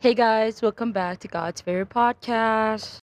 Hey guys, welcome back to God's Favorite Podcast.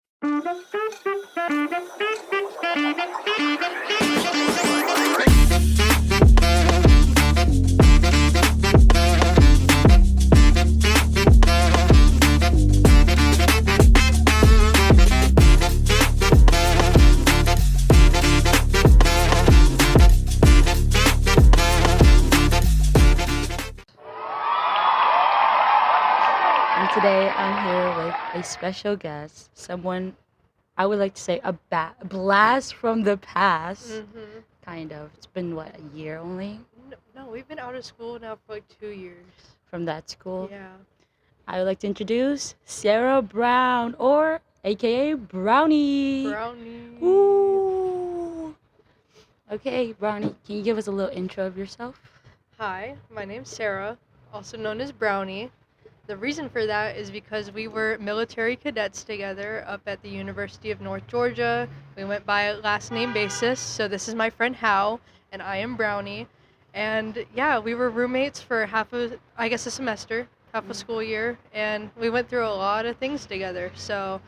And today I'm here with a special guest, someone I would like to say a blast from the past, Mm-hmm. kind of. It's been what, a year only No, we've been out of school now for like 2 years. from that school. Yeah. I would like to introduce Sarah Brown, or AKA Brownie. Brownie. Woo! Okay, Brownie, can you give us a little intro of yourself? Hi, my name's Sarah, also known as Brownie. The reason for that is because we were military cadets together up at the University of North Georgia. We went by last name basis, so this is my friend Hal, and I am Brownie. And yeah, we were roommates for a semester, half a school year, and we went through a lot of things together. So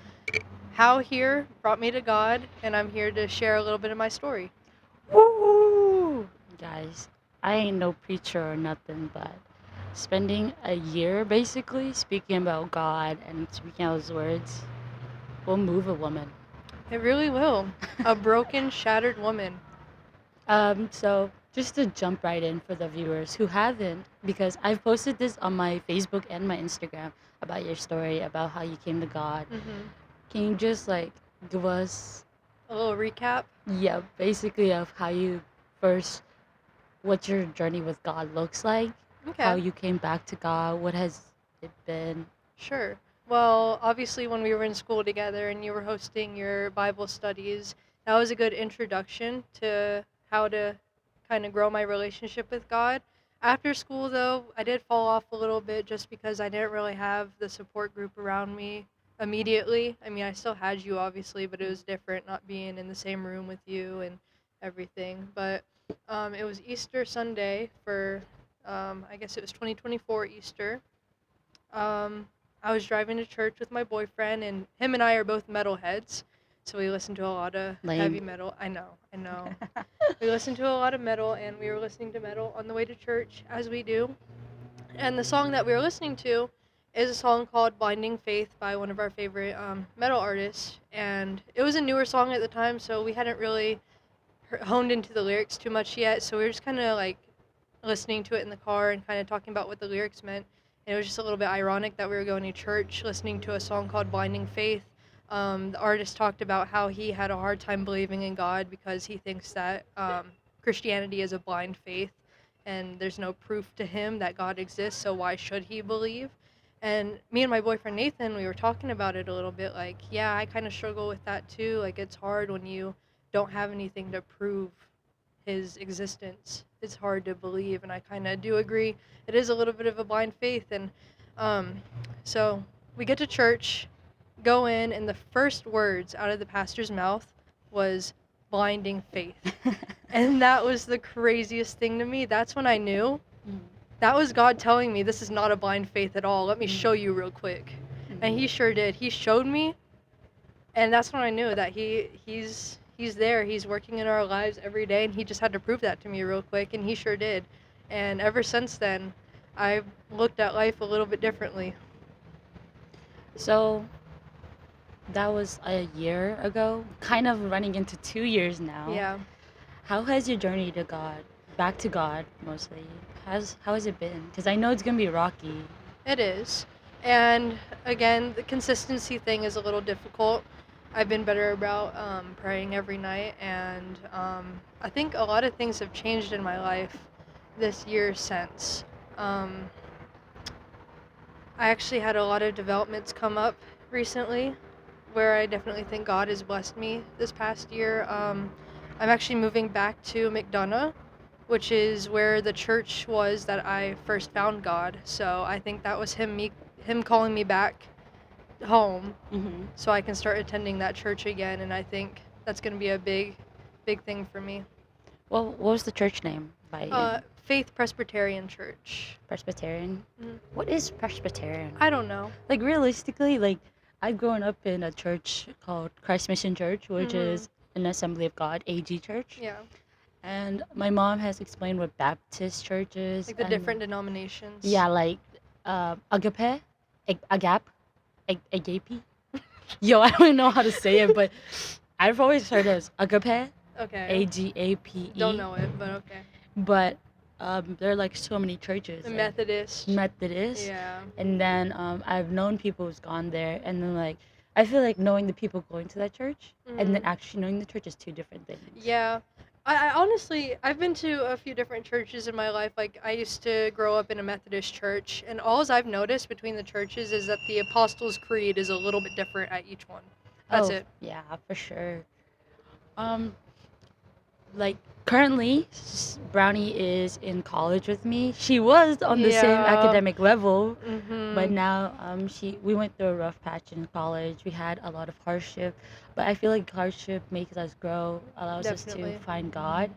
Hal here brought me to God, and I'm here to share a little bit of my story. Woo! Guys, I ain't no preacher or nothing, but spending a year basically speaking about God and speaking out His words will move a woman. It really will. A broken, shattered woman. So just to jump right in for the viewers who haven't, because I've posted this on my Facebook and my Instagram about your story, about how you came to God. Mm-hmm. Can you just like give us, A little recap. yeah, basically of how you first, what your journey with God looks like, how Okay. you came back to God, what has it been? Sure. Well, obviously, when we were in school together and you were hosting your Bible studies, that was a good introduction to how to kind of grow my relationship with God. After school, though, I did fall off a little bit just because I didn't really have the support group around me immediately. I mean, I still had you, obviously, but it was different not being in the same room with you and everything. But it was Easter Sunday for, I guess it was 2024 Easter. Um, I was driving to church with my boyfriend, and him and I are both metalheads, so we listen to a lot of heavy Lame. metal. I know. We listened to a lot of metal, and we were listening to metal on the way to church, as we do. And the song that we were listening to is a song called Blinding Faith by one of our favorite metal artists. And it was a newer song at the time, so we hadn't really honed into the lyrics too much yet, so we were just kind of like listening to it in the car and kind of talking about what the lyrics meant. And it was just a little bit ironic that we were going to church listening to a song called Blinding Faith. The artist talked about how he had a hard time believing in God because he thinks that Christianity is a blind faith and there's no proof to him that God exists, so why should he believe? And me and my boyfriend Nathan, we were talking about it a little bit like, yeah, I kind of struggle with that too. Like, it's hard when you don't have anything to prove his existence. It's hard to believe, and I kind of do agree. It is a little bit of a blind faith, and um, so we get to church, go in, and the first words out of the pastor's mouth was blinding faith. And that was the craziest thing to me. That's when I knew Mm, that was God telling me this is not a blind faith at all. Let me show mm, you real quick. And mm. he sure did. He showed me, and that's when I knew that he's there. He's working in our lives every day, and he just had to prove that to me real quick, and he sure did. And ever since then, I've looked at life a little bit differently. So that was a year ago, kind of running into 2 years now. Yeah, How has your journey to God, back to God mostly, how has it been? Because I know it's gonna be rocky. it is. And again, the consistency thing is a little difficult. I've been better about praying every night, and I think a lot of things have changed in my life this year since. Um, I actually had a lot of developments come up recently where I definitely think God has blessed me this past year. I'm actually moving back to McDonough, which is where the church was that I first found God. So I think that was him calling me back home Mm-hmm. so I can start attending that church again, and I think that's going to be a big thing for me. Well, what was the church name by Uh, you? Faith Presbyterian Church. Presbyterian. Mhm. What is Presbyterian? I don't know. Like realistically, like I've grown up in a church called Christ Mission Church, which Mhm. is an Assembly of God AG church. Yeah, And my mom has explained what Baptist church is, like the and different denominations. yeah, like agape, agap, agape. Yo, I don't know how to say it, but I've always heard it as agape, Okay. AGAPE. Don't know it, but okay. But there are like so many churches. The like Methodist. Methodist. Yeah. And then I've known people who's gone there, and then like I feel like knowing the people going to that church, and then Mhm. actually knowing the church is two different things. Yeah. I honestly, I've been to a few different churches in my life. Like, I used to grow up in a Methodist church, and all I've noticed between the churches is that the Apostles' Creed is a little bit different at each one. That's Oh, it. yeah, for sure. Um, like currently, Brownie is in college with me. She was on the same Yeah. academic level, but Mhm. now we went through a rough patch in college. We had a lot of hardship, but I feel like hardship makes us grow, allows us to Definitely. find God.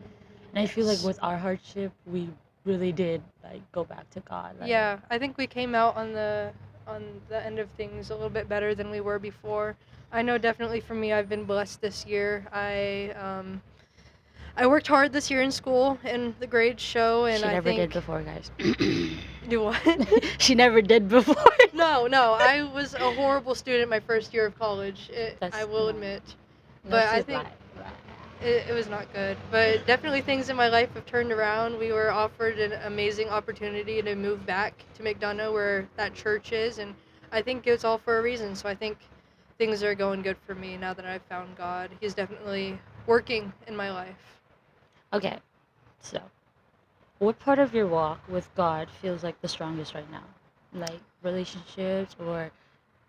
And I feel like Yes. with our hardship, we really did like go back to God. Like, Yeah, I think we came out on the end of things a little bit better than we were before. I know definitely for me, I've been blessed this year. I worked hard this year in school, and the grades show. And she I never did think before, guys. do what? She never did before. No, I was a horrible student my first year of college. I That's will admit, no, but I she's think lying. it was not good. But definitely things in my life have turned around. We were offered an amazing opportunity to move back to McDonough, where that church is, and I think it's all for a reason. So I think things are going good for me now that I've found God. He's definitely working in my life. Okay, so what part of your walk with God feels like the strongest right now? Like relationships or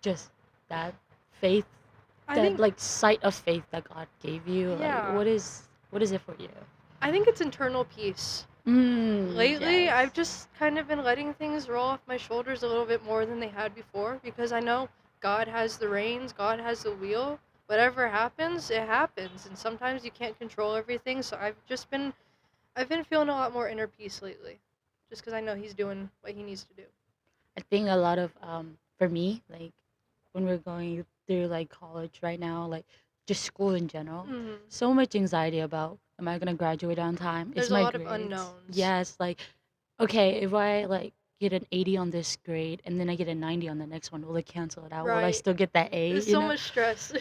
just that faith, I that think like sight of faith that God gave you? Like yeah, what is it for you? I think it's internal peace. Lately, Yes. I've just kind of been letting things roll off my shoulders a little bit more than they had before because I know God has the reins, God has the wheel. Whatever happens, it happens, and sometimes you can't control everything. So I've been feeling a lot more inner peace lately, just because I know He's doing what He needs to do. I think a lot of for me, like when we're going through like college right now, like just school in general, Hmm. so much anxiety about am I gonna graduate on time? Is There's a my lot of grades? unknowns. Yes, like okay, if I like get an 80 on this grade and then I get a 90 on the next one, will it cancel it out? Will I Right. still get that A? There's You so know? much stress.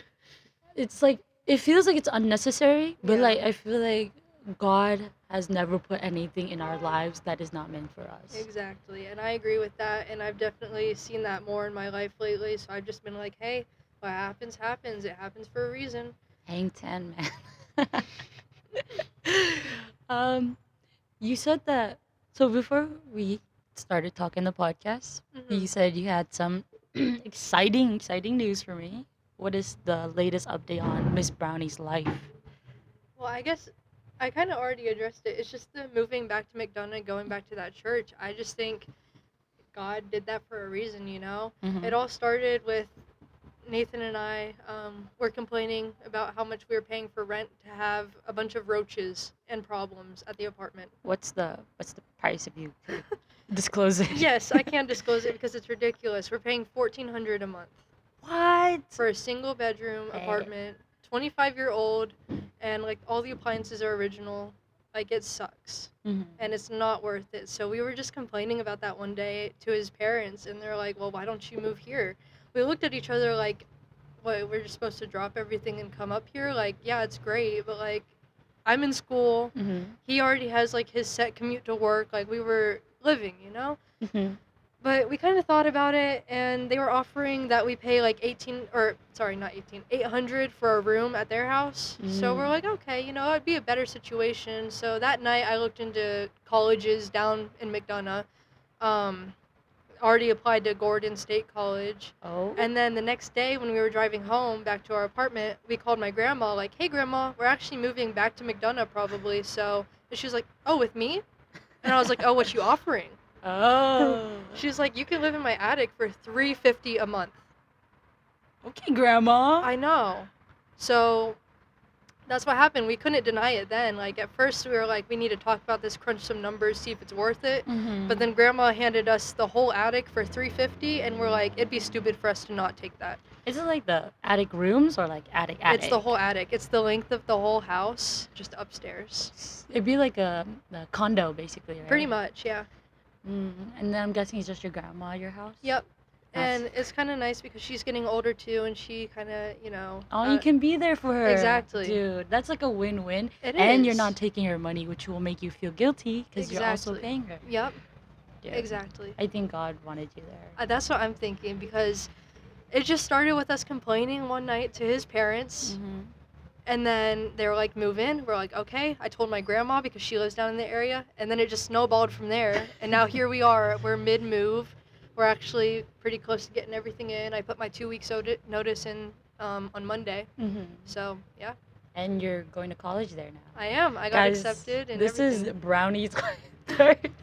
It's like it feels like it's unnecessary, but Yeah. like I feel like God has never put anything in our lives that is not meant for us. Exactly, and I agree with that, and I've definitely seen that more in my life lately. So I've just been like, hey, what happens, happens. It happens for a reason. Hang 10, man. um, you said that. So before we started talking the podcast, you Hmm. said you had some exciting news for me. What is the latest update on Miss Brownie's life? Well, I guess I kind of already addressed it. It's just the moving back to McDonough, going back to that church. I just think God did that for a reason, you know? Hmm. It all started with Nathan and I were complaining about how much we were paying for rent to have a bunch of roaches and problems at the apartment. What's the price if you could disclose it? Yes, I can't disclose it because it's ridiculous. We're paying $1,400 a month What? for a single bedroom Eh, apartment, 25-year-old, and like all the appliances are original. Like it sucks. mhm. And it's not worth it. So we were just complaining about that one day to his parents, and they're like, "Well, why don't you move here?" We looked at each other like, "What? We're just supposed to drop everything and come up here?" Like, yeah, it's great, but like, I'm in school. Mhm. He already has like his set commute to work. Like we were living, you know. Mhm. But we kind of thought about it, and they were offering that we pay like 800 for a room at their house. So we're Mm. like, okay, you know, it'd be a better situation. So that night, I looked into colleges down in McDonough. Um, Already applied to Gordon State College. Oh. And then the next day, when we were driving home back to our apartment, we called my grandma, like, hey, grandma, we're actually moving back to McDonough probably. So, and she was like, oh, with me? And I was like, oh, what you offering? Oh. She was like, you can live in my attic for $350 a month. Okay, Grandma. I know. So That's what happened. We couldn't deny it then. Like, at first, we were like, we need to talk about this, crunch some numbers, see if it's worth it. But then Grandma handed us the whole attic for $350, and we're like, it'd be stupid for us to not take that. Is it like the attic rooms or like attic? It's the whole attic. It's the length of the whole house, just upstairs. It'd be like a condo, basically, right? Pretty much, yeah. And then I'm guessing it's just your grandma at your house? Yep. That's- And it's kind of nice because she's getting older too, and she kind of, Oh, you can be there for her. Exactly. Dude, that's like a win-win. It And you're is. not taking her money, which will make you feel guilty because you're also Exactly. paying her. Yep, Dude, exactly. I think God wanted you there. That's what I'm thinking, because it just started with us complaining one night to his parents, and then they were like, move in. We're like, okay. I told my grandma because she lives down in the area, and then it just snowballed from there. And now here we are. We're mid-move. We're actually pretty close to getting everything in. I put my 2 weeks notice in on Monday. So, yeah. And you're going to college there now. I am. I got Guys, accepted and this everything. is Brownie's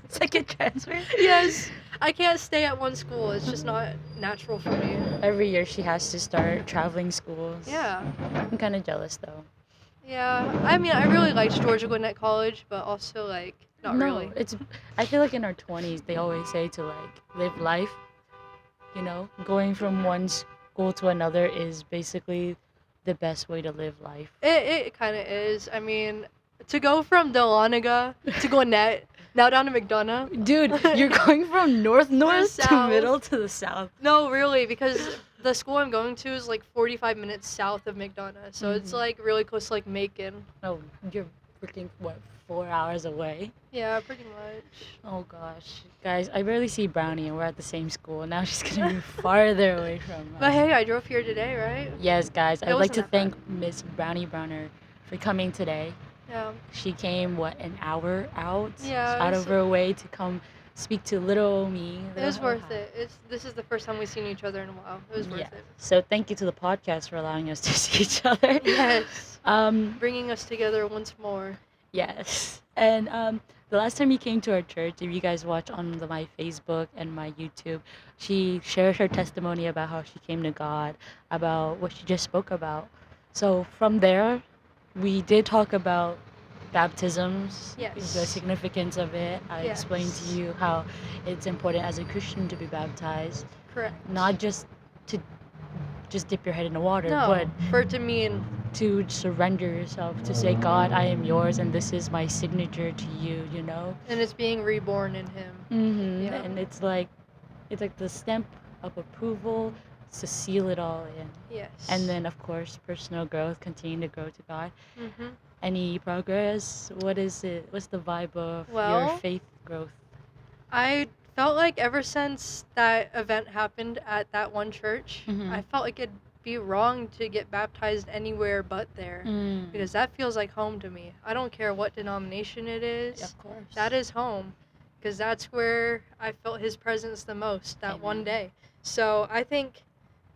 second transfer. Yes. I can't stay at one school. It's just not natural for me. Every year she has to start traveling schools. Yeah. I'm kind of jealous though. Yeah. I mean, I really liked Georgia Gwinnett College, but also, like, not no, really. I feel like in our 20s they always say to like live life. You know, going from one school to another is basically the best way to live life. It kind of is. I mean, to go from Dahlonega to Gwinnett, now down to McDonough. Dude, you're going from north to south. middle to the south. No, really, because the school I'm going to is like 45 minutes south of McDonough, so it's like really close to like Macon. No, you're freaking what, 4 hours away? Yeah, pretty much. Oh gosh, guys, I barely see Brownie, and we're at the same school. Now she's gonna be farther away from us. But hey, I drove here today, right? Yes, guys, I'd like wasn't to that thank Miss Brownie Browner for coming today. Yeah. She came an hour out, Yeah, out it of was- her way to come speak to little me. It was worth it. This is the first time we've seen each other in a while. It was worth it. So thank you to the podcast for allowing us to see each other. Yes. Um, Bringing us together once more. yes. And the last time you came to our church, if you guys watch on my Facebook and my YouTube, she shared her testimony about how she came to God, about what she just spoke about. So from there, we did talk about baptisms, Yes. the significance of it. I explained to Yes. you how it's important as a Christian to be baptized, Correct. not just to just dip your head in the water, No, but for it to mean to surrender yourself, to say, God, I am yours, and this is my signature to you, you know? and it's being reborn in him. Yeah. And it's like the stamp of approval to seal it all in. Yes. And then, of course, personal growth, continue to grow to God. Mhm. Any progress? What is it? What's the vibe of your Well, faith growth? I felt like ever since that event happened at that one church, Mhm. I felt like it'd be wrong to get baptized anywhere but there. Because that feels like home to me. I don't care what denomination it is. Of course. That is home. Because that's where I felt his presence the most that one Amen. day. So I think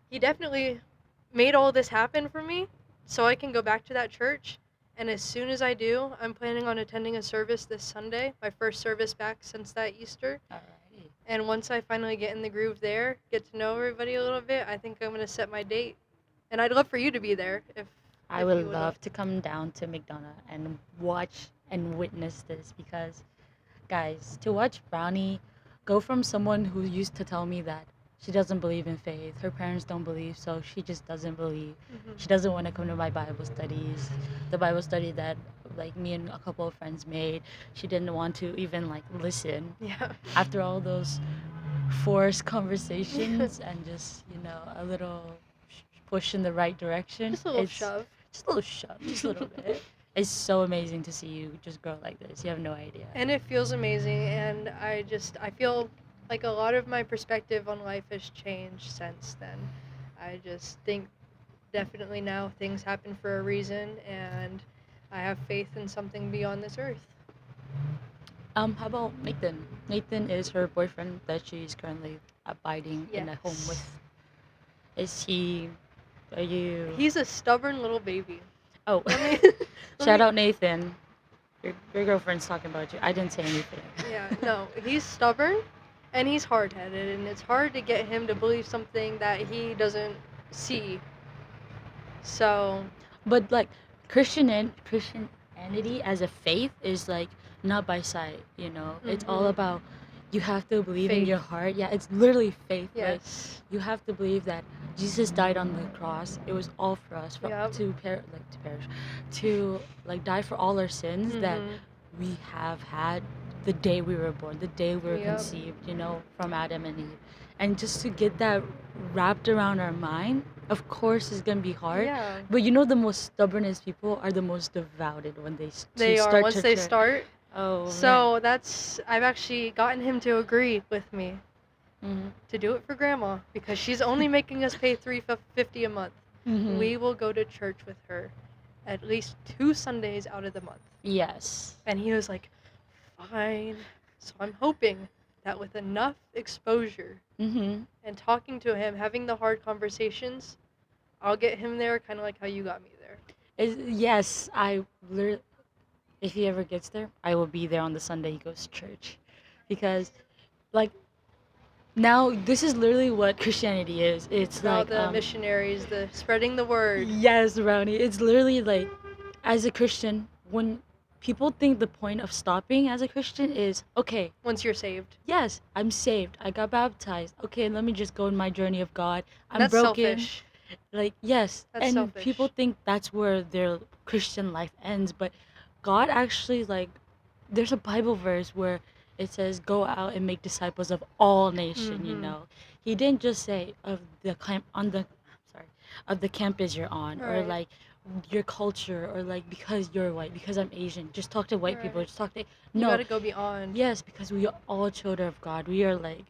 he definitely made all this happen for me so I can go back to that church. And as soon as I do, I'm planning on attending a service this Sunday, my first service back since that Easter. Alrighty. And once I finally get in the groove there, get to know everybody a little bit, I think I'm going to set my date. And I'd love for you to be there if I if would you would love to come down to McDonough and watch and witness this because, guys, to watch Brownie go from someone who used to tell me that she doesn't believe in faith, her parents don't believe, so she just doesn't believe. Mhm. She doesn't want to come to my Bible studies. The Bible study that like me and a couple of friends made, she didn't want to even like listen. Yeah. After all those forced conversations and just, a little push in the right direction. Just a little shove. Just a little shove, just a little bit. It's so amazing to see you just grow like this. You have no idea. And it feels amazing, and I feel like a lot of my perspective on life has changed since then. I just think definitely now things happen for a reason, and I have faith in something beyond this earth. How about Nathan? Nathan is her boyfriend that she's currently abiding in a home Yes. with. Are you? He's a stubborn little baby. Oh, Let me- let shout me- out Nathan. Your girlfriend's talking about you. I didn't say anything. Yeah, no, he's stubborn, and he's hard-headed, and it's hard to get him to believe something that he doesn't see. So, But like, Christianity as a faith is like not by sight, you know. It's all about you have to believe in your Faith. heart. Yeah, it's literally faith. Like Yes. you have to believe that Jesus died on the cross. It was all for us, Yep. to perish, to like die for all our sins that Mhm. we have had the day we were born, the day we were Yep. conceived, you know, from Adam and Eve. And just to get that wrapped around our mind, of course, it's gonna be hard. Yeah. But you know, the most stubbornest people are the most devoted when They are start once to they church. start. Oh So I've actually gotten him to agree with me man. to do it for grandma because she's only making us pay $350 a month. Mm-hmm. We will go to church with her at least 2 Sundays out of the month. Yes. And he was like, fine. So I'm hoping that with enough exposure Mm-hmm. and talking to him, having the hard conversations, I'll get him there kind of like how you got me there. Yes, if he ever gets there, I will be there on the Sunday he goes to church, because like now this is literally what Christianity is. It's About like the missionaries, the spreading the word. yes, Brownie. It's literally like, as a Christian, when people think the point of stopping as a Christian is, okay, Once you're saved. yes, I'm saved. I got baptized. Okay, let me just go on my journey of God. I'm That's broken. selfish. Like, yes. That's And selfish. people think that's where their Christian life ends. But God actually, like, there's a Bible verse where it says, go out and make disciples of all nation, you know. He didn't just say of the sorry, of the campus you're on, or Right. like your culture, or like because you're white, because I'm Asian. Just talk to white people. Right. Just talk to You no. gotta go beyond. Yes, because we are all children of God. We are like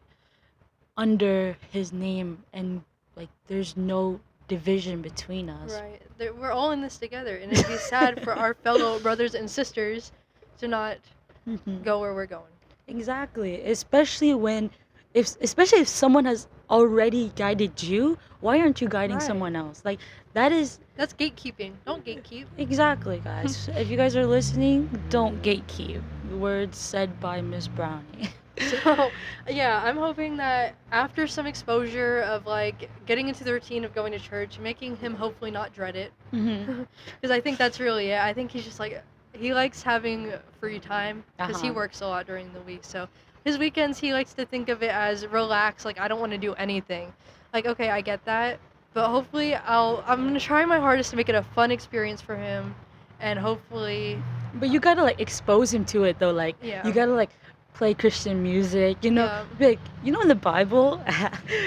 under His name, and like there's no division between us. Right. We're all in this together, and it'd be sad for our fellow brothers and sisters to not go where we're going. Exactly, especially if someone has already guided you, why aren't you guiding Right. someone else? Like that is That's gatekeeping. Don't gatekeep. exactly, guys. If you guys are listening, don't gatekeep. Words said by Miss Brownie. So, yeah, I'm hoping that after some exposure of like getting into the routine of going to church, making him hopefully not dread it, Mhm. because I think that's really it. I think he's just like he likes having free time because he Uh-huh. works a lot during the week. So his weekends he likes to think of it as relax. Like I don't want to do anything. Like okay, I get that, but hopefully I'm gonna try my hardest to make it a fun experience for him, and hopefully But you gotta like expose him to it though. Like yeah. you gotta like play Christian music. You know, Yeah. be like you know in the Bible,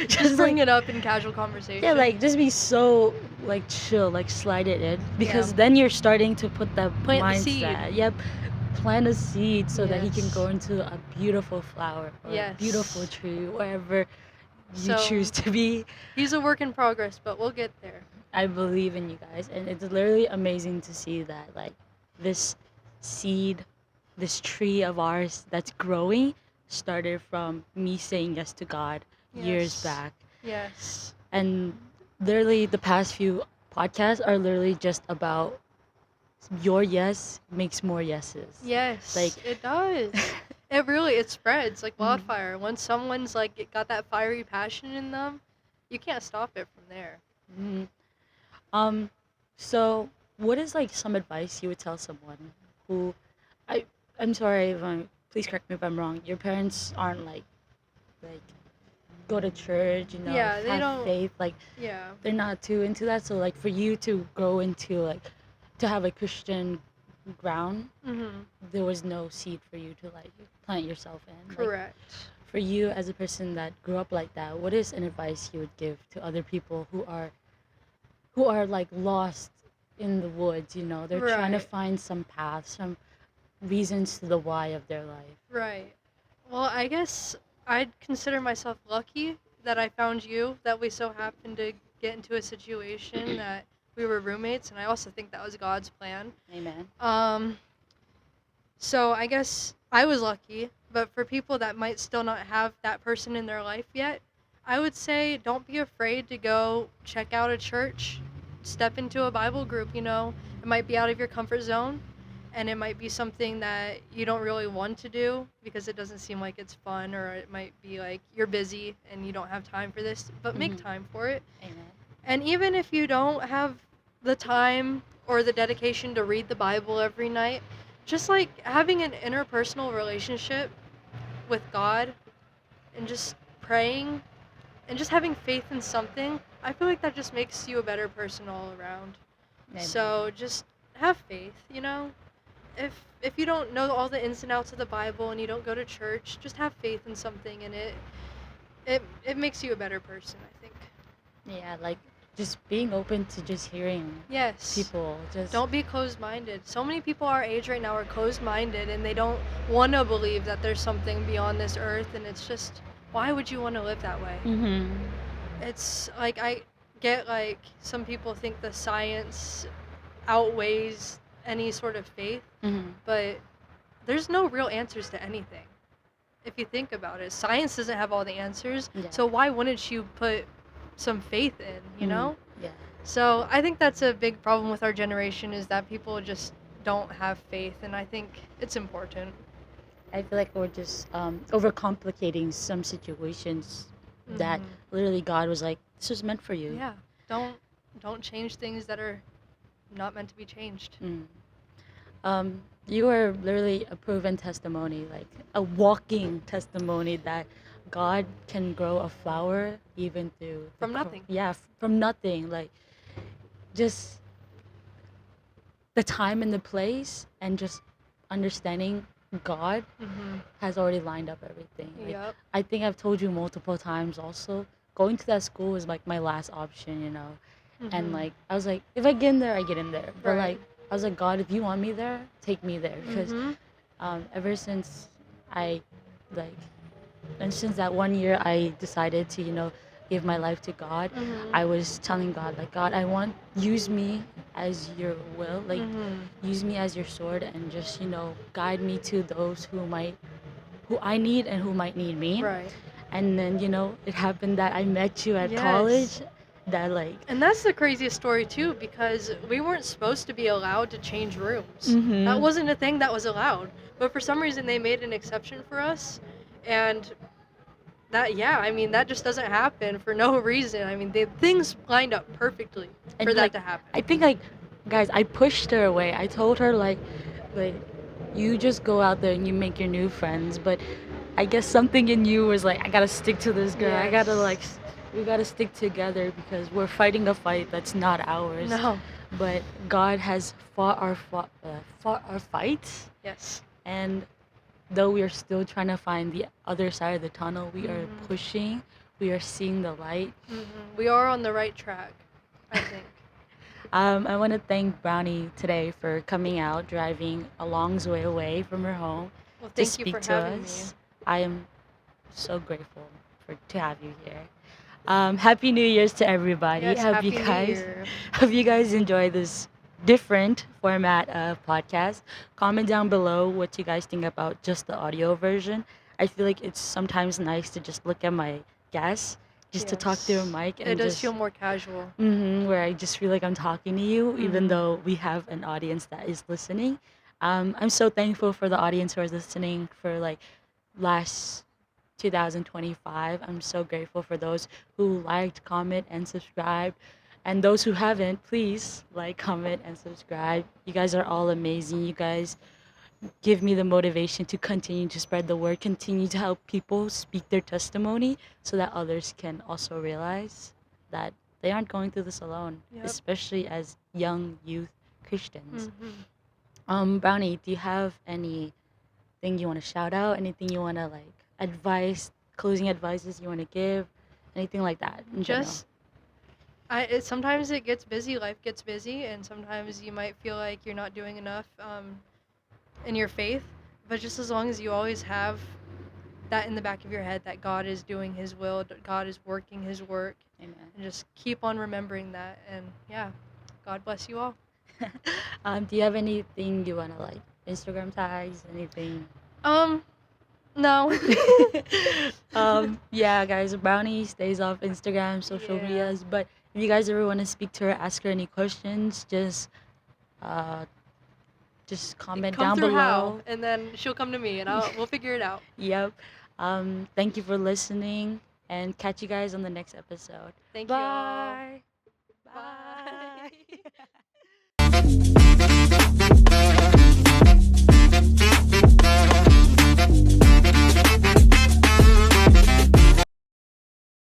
Just bring like it up in casual conversation. yeah, like just be so like chill, like slide it in, because Yeah. then you're starting to put that Plant the mindset. seed. Yep, plant a seed so that he can Yes. grow into a beautiful flower or a Yes. beautiful tree, wherever you So- choose to be. He's a work in progress, but we'll get there. I believe in you guys, and it's literally amazing to see that like this seed, this tree of ours that's growing, started from me saying yes to God years Yes. back. Yes. And literally the past few podcasts are literally just about your yes makes more yeses. Yes. Like it does. It spreads like wildfire. Once someone's like got that fiery passion in them, you can't stop it from there. Mhm. Um so what is like some advice you would tell someone who I I'm sorry if I'm please correct me if I'm wrong. Your parents aren't like go to church, you know, Yeah, they have don't- faith, like Yeah. they're not too into that. So like for you to grow into like to have a Christian ground, Mhm. there was no seed for you to like plant yourself in. Like, Correct. for you as a person that grew up like that, what is an advice you would give to other people who are like lost in the woods, you know? They're trying to Right. find some path, some reasons to the why of their life. Right. Well, I guess I'd consider myself lucky that I found you, that we so happened to get into a situation that we were roommates, and I also think that was God's plan. Amen. So I guess I was lucky, but for people that might still not have that person in their life yet, I would say don't be afraid to go check out a church, step into a Bible group, you know. It might be out of your comfort zone, and it might be something that you don't really want to do because it doesn't seem like it's fun, or it might be like you're busy and you don't have time for this, but make Mhm. time for it. Amen. And even if you don't have the time or the dedication to read the Bible every night. Just like having an interpersonal relationship with God and just praying and just having faith in something, I feel like that just makes you a better person all around. Amen. So just have faith, you know? If you don't know all the ins and outs of the Bible and you don't go to church, just have faith in something and it makes you a better person, I think. Yeah, like just being open to just hearing Yes. people. Just Don't be closed-minded. So many people our age right now are closed-minded and they don't want to believe that there's something beyond this earth, and it's just, why would you want to live that way? Mhm. It's like I get like some people think the science outweighs any sort of faith, Mhm. but there's no real answers to anything. If you think about it, science doesn't have all the answers, Yeah. so why wouldn't you put some faith in, you Mhm. know? Yeah. So I think that's a big problem with our generation, is that people just don't have faith, and I think it's important. I feel like we're just overcomplicating some situations that Mhm. literally God was like, this was meant for you. Yeah, don't change things that are not meant to be changed. Mm. You are literally a proven testimony, like a walking testimony that God can grow a flower even through From nothing. Yeah, from nothing. Like just the time and the place and just understanding God Mhm. has already lined up everything. Like, Yep. I think I've told you multiple times also, going to that school was like my last option, you know. And Mhm. like I was like, if I get in there, I get in there. But Right. like I was like, God, if you want me there, take me there. Because Mhm. ever since I like and since that one year I decided to, give my life to God, Mhm. I was telling God, like, God, I want, use me as your will, like, Mhm. use me as your sword and just, guide me to those who I need and who might need me. Right. And then, it happened that I met you at Yes. college, that, like, And that's the craziest story too, because we weren't supposed to be allowed to change rooms. mm-hmm. That wasn't a thing that was allowed. But for some reason they made an exception for us, and that just doesn't happen for no reason. I mean, things lined up perfectly for And that like to happen. I think like guys, I pushed her away. I told her like you just go out there and you make your new friends, but I guess something in you was like, I gotta stick to this girl. I gotta like Yes. we gotta stick together because we're fighting a fight that's not ours. No. But God has fought our fights, Yes. and though we are still trying to find the other side of the tunnel, we are Mhm. pushing. We are seeing the light. We are on the right track, I think. I want to thank Brownie today for coming out, driving a long way away from her home Well, to thank you speak for to having me. us. I am so grateful to have you here. Happy New Year's to everybody. Yes, Happy New Year. Hope you guys enjoy this different format of podcast. Comment down below what you guys think about just the audio version. I feel like it's sometimes nice to just look at my guests, just to talk through a Yes. mic It and does just feel more casual. where I just feel like I'm talking to you, even Mhm. though we have an audience that is listening. I'm so thankful for the audience who is listening for like last 2025. I'm so grateful for those who liked, comment, and subscribed. And those who haven't, please like, comment, and subscribe. You guys are all amazing. You guys give me the motivation to continue to spread the word, continue to help people speak their testimony so that others can also realize that they aren't going through this alone, Yep. especially as young youth Christians. Mhm. Brownie, do you have anything you want to shout out? Anything you want to like advice, closing advices you want to give? Anything like that in general? Just sometimes it gets busy, life gets busy, and sometimes you might feel like you're not doing enough in your faith, but just as long as you always have that in the back of your head, that God is doing his will, God is working his work, Amen. and just keep on remembering that, and yeah, God bless you all. Do you have anything you want to like Instagram tags? Anything? No. Yeah, guys, Brownie stays off Instagram, social Yeah. medias. But if you guys ever want to speak to her, ask her any questions, uh, just comment Come down through how, below. and then she'll come to me, and we'll figure it out. Yep. Thank you for listening, and catch you guys on the next episode. Thank you all. Bye. Bye. Bye.